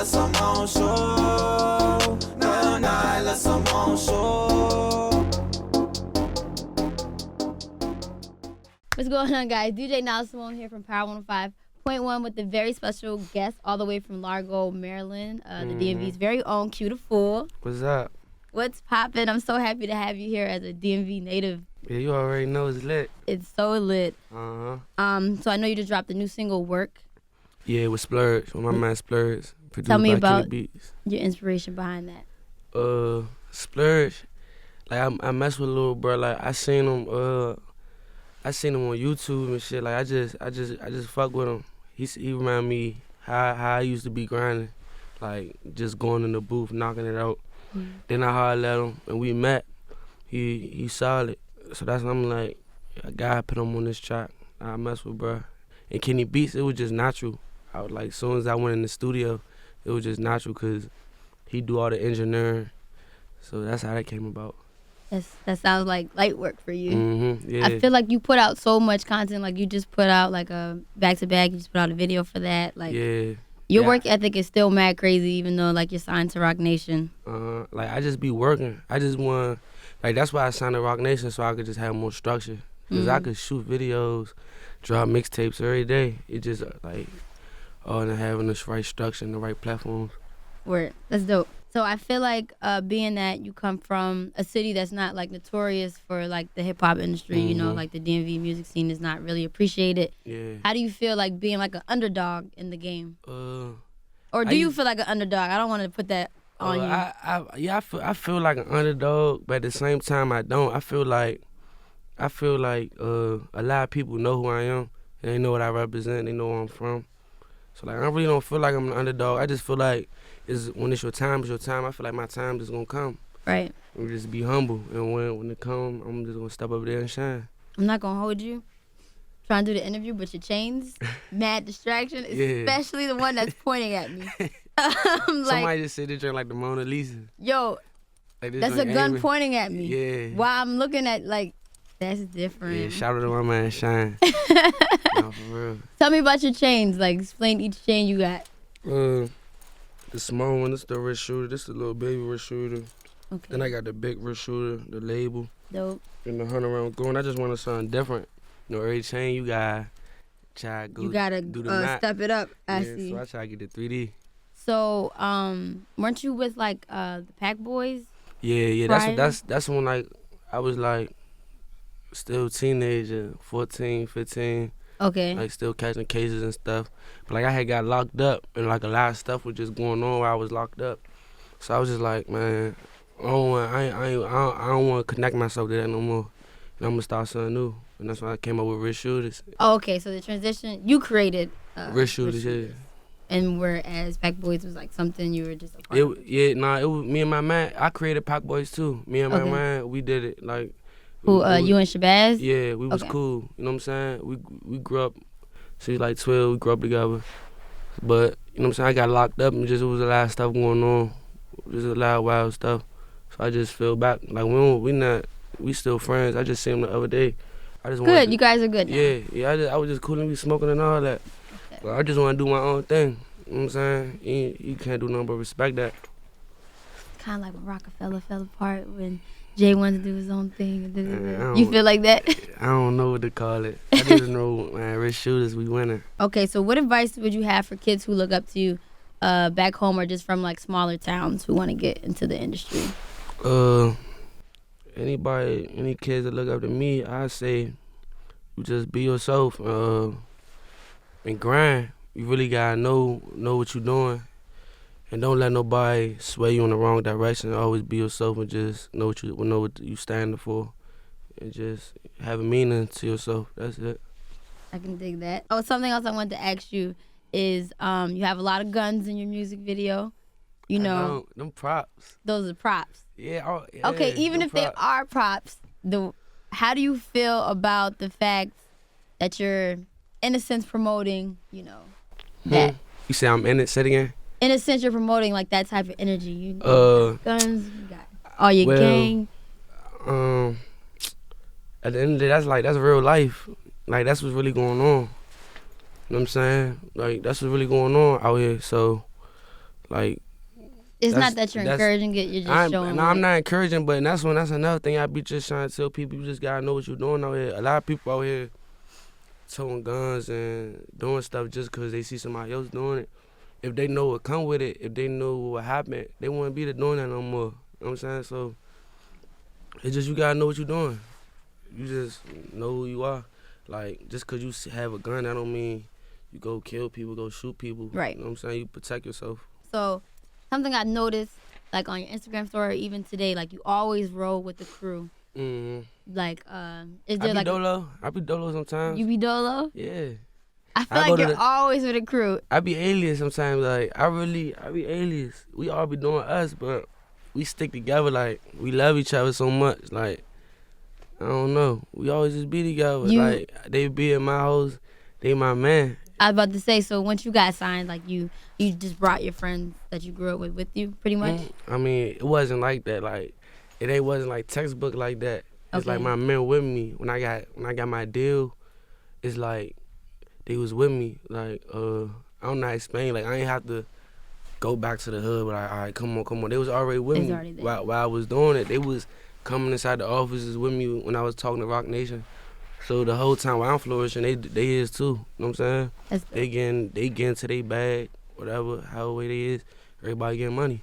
là ça mon show. Nah, là ça mon show. What's going on, guys? DJ Now Simone here from Power 105.1 with a very special guest all the way from Largo, Maryland, the DMV's very own Q the Fool. What's up? What's poppin'? I'm so happy to have you here as a DMV native. Yeah, you already know it's lit. It's so lit. Uh-huh. So I know you just dropped the new single, Work. Yeah, with Splurge, with my man Splurge. Produced Tell me by about Kenny Beats. your inspiration behind that. Splurge, like I mess with little bro. Like I seen him on YouTube and shit. Like I just fuck with him. He remind me how I used to be grinding, like just going in the booth, knocking it out. Then I hollered at him and we met. He solid. So that's when I'm like, I gotta put him on this track. I mess with bro. And Kenny Beats, it was just natural. I was like, as soon as I went in the studio, it was just natural because he do all the engineering. So that's how that came about. That sounds like light work for you. Mm-hmm, yeah. I feel like you put out so much content. Like you just put out like a back-to-back. You just put out a video for that. Like yeah. Your work ethic is still mad crazy, even though like you're signed to Rock Nation. Like I just be working. I just want, like that's why I signed to Rock Nation, so I could just have more structure. Cause I could shoot videos, drop mixtapes every day. It just like all in having the right structure and the right platforms. Word, that's dope. So I feel like being that you come from a city that's not like notorious for like the hip hop industry, you know, like the DMV music scene is not really appreciated. Yeah. How do you feel like being like an underdog in the game? Or do you feel like an underdog? I don't want to put that on you. I feel like an underdog, but at the same time I don't. I feel like a lot of people know who I am. They know what I represent. They know where I'm from. So like I really don't feel like I'm an underdog. I just feel like when it's your time, it's your time. I feel like my time is gonna come. Right. And just be humble, and when it comes, I'm just gonna step up there and shine. I'm not gonna hold you. Trying to do the interview, but your chains, mad distraction, especially the one that's pointing at me. Somebody just said they drink like the Mona Lisa. Yo, like that's a gun pointing at me. Yeah. While I'm looking at like. That's different. Yeah, shout out to my man Shine. No, for real. Tell me about your chains. Like, explain each chain you got. The small one, this is the wrist shooter. This is the little baby wrist shooter. Okay. Then I got the big wrist shooter, the label. Dope. And the 100 round going. I just wanted something different. You know, every chain you got, try to go. You gotta do the step it up. I see. So I try to get the 3D. So, weren't you with like the Pack Boys? Yeah. That's when like I was like. Still teenager, 14, 15. Okay. Like still catching cases and stuff. But like I had got locked up and like a lot of stuff was just going on while I was locked up. So I was just like, man, I don't want to connect myself to that no more. And I'm gonna start something new. And that's why I came up with wrist shooters. Oh, okay. So the transition you created. Wrist shooters, yeah. And whereas Pack Boys was like something you were just a part of. It was me and my man. I created Pack Boys too. Me and my man, we did it like. Who, you and Shabazz? Yeah, we was cool. You know what I'm saying? We grew up, since like 12, we grew up together. But, you know what I'm saying, I got locked up and just, it was a lot of stuff going on. Just a lot of wild stuff. So I just feel back. Like, we still friends. I just seen him the other day. Good, you guys are good now. Yeah, I was just cool and be smoking and all that. Okay. But I just want to do my own thing. You know what I'm saying? You can't do nothing but respect that. Kind of like when Rockefeller fell apart when Jay wanted to do his own thing. You feel like that? I don't know what to call it. I just know, man, wrist shooters, we winning. Okay, so what advice would you have for kids who look up to you back home or just from like smaller towns who want to get into the industry? Any kids that look up to me, I say you just be yourself and grind. You really gotta know what you're doing. And don't let nobody sway you in the wrong direction. Always be yourself and just know what you standing for. And just have a meaning to yourself. That's it. I can dig that. Oh, something else I wanted to ask you is you have a lot of guns in your music video. You know. Them props. Those are props. Yeah. Okay, even if they are props, how do you feel about the fact that you're, in a sense, promoting, you know, that? You say I'm in it, say it again? In a sense, you're promoting like that type of energy. You got guns, you got all your gang. At the end of the day, that's real life. Like that's what's really going on. You know what I'm saying? Like that's what's really going on out here. So, Like, It's not that you're encouraging it, you're just showing. No, I'm not encouraging, but that's another thing I be just trying to tell people. You just gotta know what you're doing out here. A lot of people out here towing guns and doing stuff just because they see somebody else doing it. If they know what come with it, if they know what happened, they wouldn't be doing that no more. You know what I'm saying? So it's just you gotta know what you're doing. You just know who you are. Like, just because you have a gun, that don't mean you go kill people, go shoot people. Right. You know what I'm saying? You protect yourself. So something I noticed, like on your Instagram story, even today, like you always roll with the crew. Mm-hmm. Like, is there like I be dolo sometimes. You be dolo? Yeah. I feel like you're always with a crew. I be alias sometimes. Like, I be alias. We all be doing us, but we stick together. Like, we love each other so much. Like, I don't know. We always just be together. Like, they be in my house. They my man. I was about to say, so once you got signed, like you just brought your friends that you grew up with you, pretty much? I mean, it wasn't like that. Like, it wasn't like textbook like that. It's like my men with me. When I got my deal, it's like they was with me. Like, I don't know how to explain. Like, I ain't have to go back to the hood, but all right, come on. They was already with me while I was doing it. They was coming inside the offices with me when I was talking to Rock Nation. So the whole time while I'm flourishing, they is too. You know what I'm saying? They getting to their bag, whatever, however it is. Everybody getting money.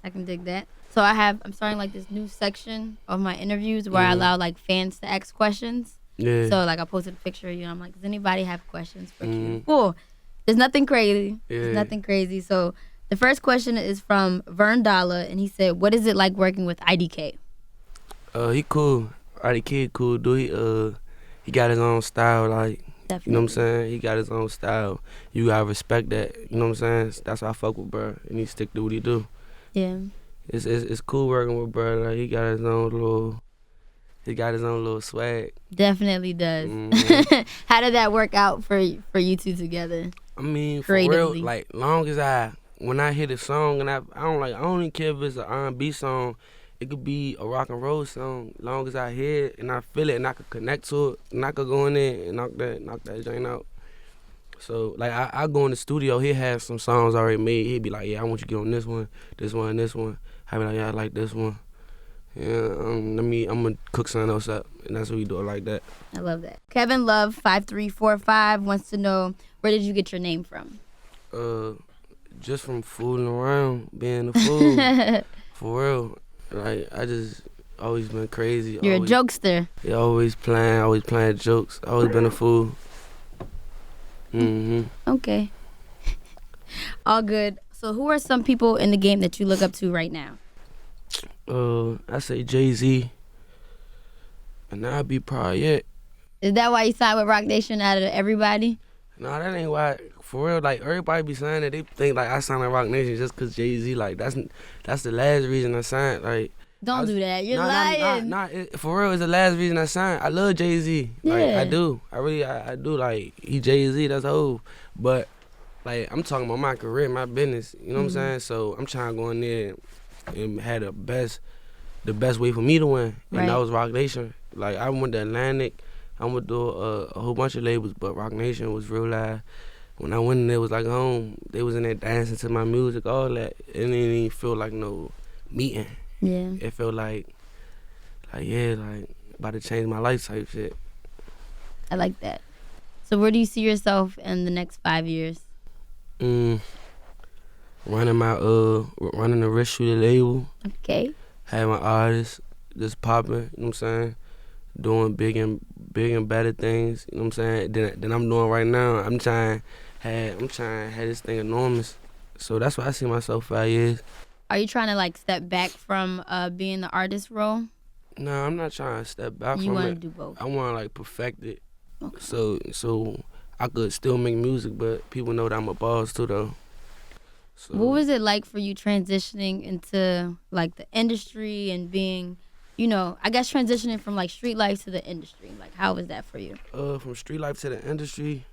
I can dig that. So I'm starting like this new section of my interviews where I allow like fans to ask questions. Yeah. So like I posted a picture of you and I'm like, does anybody have questions for Q? Cool. There's nothing crazy. Yeah. There's nothing crazy. So the first question is from Vern Dollar and he said, what is it like working with IDK? He cool. IDK cool, dude. He got his own style, like, Definitely. You know what I'm saying? He got his own style. You gotta respect that, you know what I'm saying? That's why I fuck with bro, and he stick to what he do. Yeah. It's cool working with bro, like, he got his own little swag. Definitely does. Mm-hmm. How did that work out for you two together? I mean, for real, like, when I hear the song, and I don't even care if it's an R&B song, it could be a rock and roll song. Long as I hear it and I feel it and I could connect to it, and I could go in there and knock that joint out. So like I go in the studio, he has some songs already made. He'd be like, yeah, I want you to get on this one, and this one. I be like, yeah, I like this one. Yeah, I'm gonna cook something else up, and that's what we do it like that. I love that. Kevin Love 5345 wants to know, where did you get your name from? Just from fooling around, being a fool. For real. Like, I just always been crazy. You're a jokester. Yeah, always playing jokes. Always been a fool. Mm-hmm. Okay. All good. So who are some people in the game that you look up to right now? I say Jay-Z. And that'd be probably it. Is that why you signed with Rock Nation out of everybody? No, that ain't why. For real, like, everybody be saying that. They think, like, I signed with Rock Nation just because Jay-Z. Like, that's the last reason I signed. Like, don't do that. You're lying. For real, it's the last reason I signed. I love Jay-Z. Yeah. Like, I do. I do. Like, he Jay-Z, that's whole. But, like, I'm talking about my career, my business. You know what I'm saying? So I'm trying to go in there and have the best way for me to win. And that was Rock Nation. Like, I went to Atlantic. I went to a whole bunch of labels, but Rock Nation was real live. When I went in there, it was like home. They was in there dancing to my music, all that. It didn't even feel like no meeting. Yeah. It felt like about to change my life type shit. I like that. So where do you see yourself in the next 5 years? Running the Rich Shooter label. Okay. Having artists just popping, you know what I'm saying? Doing big and better things, you know what I'm saying? Than I'm doing right now. I'm trying to have this thing enormous. So that's why I see myself 5 years. Are you trying to like step back from being the artist role? No, I'm not trying to step back from it. You want to do both? I want to like perfect it. Okay. So I could still make music, but people know that I'm a boss too though. So, what was it like for you transitioning into like the industry and being, I guess transitioning from like street life to the industry? Like, how was that for you? From street life to the industry,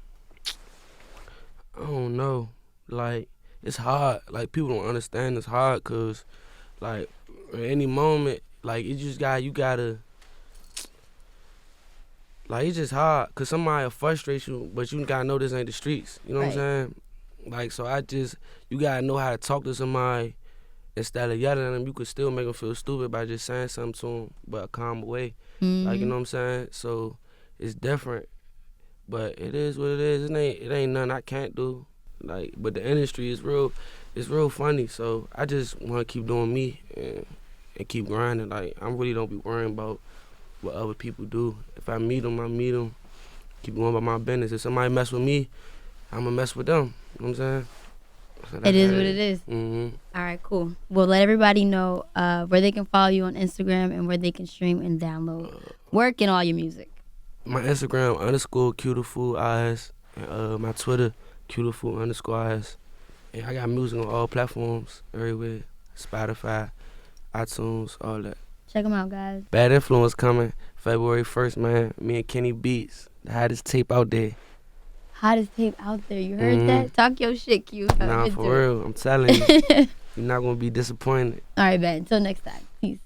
I don't know. Like, it's hard. Like, people don't understand it's hard because, like, at any moment, like, you gotta, like, it's just hard because somebody will frustrate you, but you gotta know this ain't the streets. You know what I'm saying? Like, so you gotta know how to talk to somebody instead of yelling at them. You could still make them feel stupid by just saying something to them, but a calm way. Like, you know what I'm saying? So it's different, but it is what it is. It ain't nothing I can't do. Like, but the industry is real. It's real funny. So I just want to keep doing me and keep grinding. Like, I really don't be worrying about what other people do. If I meet them, I meet them. Keep going about my business. If somebody mess with me, I'ma mess with them. You know what I'm saying? So It is what it is. Mm-hmm. All right, cool. Well, let everybody know where they can follow you on Instagram and where they can stream and download work and all your music. My Instagram _Cutiful_eyes and my Twitter Cutiful_eyes. And I got music on all platforms, everywhere. Spotify, iTunes, all that. Check them out, guys. Bad Influence coming February 1st, man. Me and Kenny Beats, the hottest tape out there. Hottest tape out there. You heard that? Talk your shit, Q. Nah, for real. I'm telling you. You're not going to be disappointed. All right, man. Until next time. Peace.